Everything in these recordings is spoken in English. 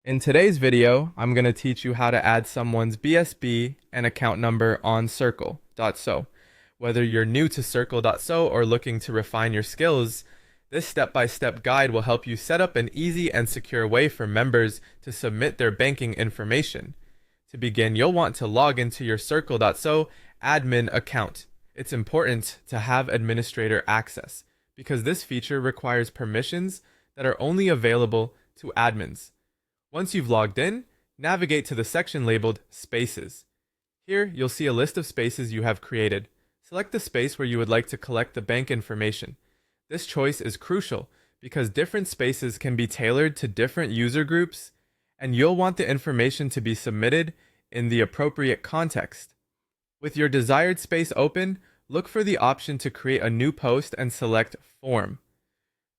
In today's video, I'm going to teach you how to add someone's BSB and account number on Circle.so. Whether you're new to Circle.so or looking to refine your skills, this step-by-step guide will help you set up an easy and secure way for members to submit their banking information. To begin, you'll want to log into your Circle.so admin account. It's important to have administrator access because this feature requires permissions that are only available to admins. Once you've logged in, navigate to the section labeled Spaces. Here, you'll see a list of spaces you have created. Select the space where you would like to collect the bank information. This choice is crucial because different spaces can be tailored to different user groups, and you'll want the information to be submitted in the appropriate context. With your desired space open, look for the option to create a new post and select Form.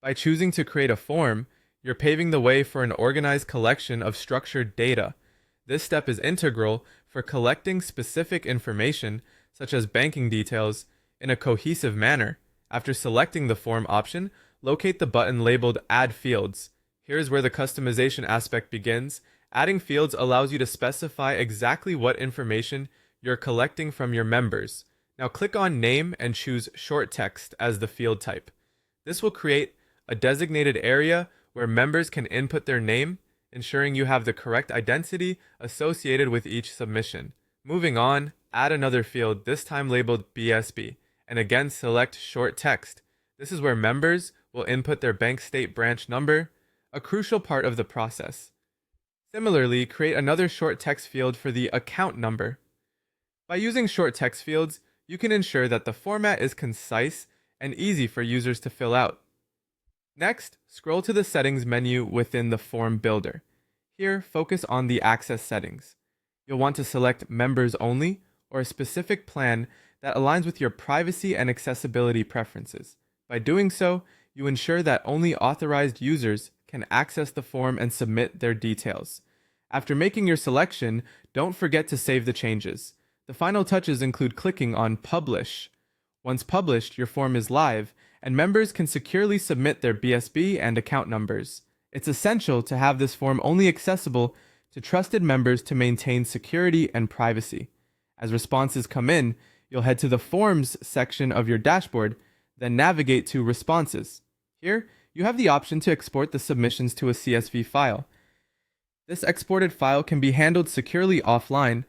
By choosing to create a form, you're paving the way for an organized collection of structured data. This step is integral for collecting specific information, such as banking details, in a cohesive manner. After selecting the form option, locate the button labeled Add Fields. Here's where the customization aspect begins. Adding fields allows you to specify exactly what information you're collecting from your members. Now click on Name and choose Short Text as the field type. This will create a designated area where members can input their name, ensuring you have the correct identity associated with each submission. Moving on, add another field, this time labeled BSB, and again select Short Text. This is where members will input their bank state branch number, a crucial part of the process. Similarly, create another short text field for the account number. By using short text fields, you can ensure that the format is concise and easy for users to fill out. Next, scroll to the Settings menu within the Form Builder. Here, focus on the Access settings. You'll want to select Members Only or a specific plan that aligns with your privacy and accessibility preferences. By doing so, you ensure that only authorized users can access the form and submit their details. After making your selection, don't forget to save the changes. The final touches include clicking on Publish. Once published, your form is live, and members can securely submit their BSB and account numbers. It's essential to have this form only accessible to trusted members to maintain security and privacy. As responses come in, you'll head to the Forms section of your dashboard, then navigate to Responses. Here, you have the option to export the submissions to a CSV file. This exported file can be handled securely offline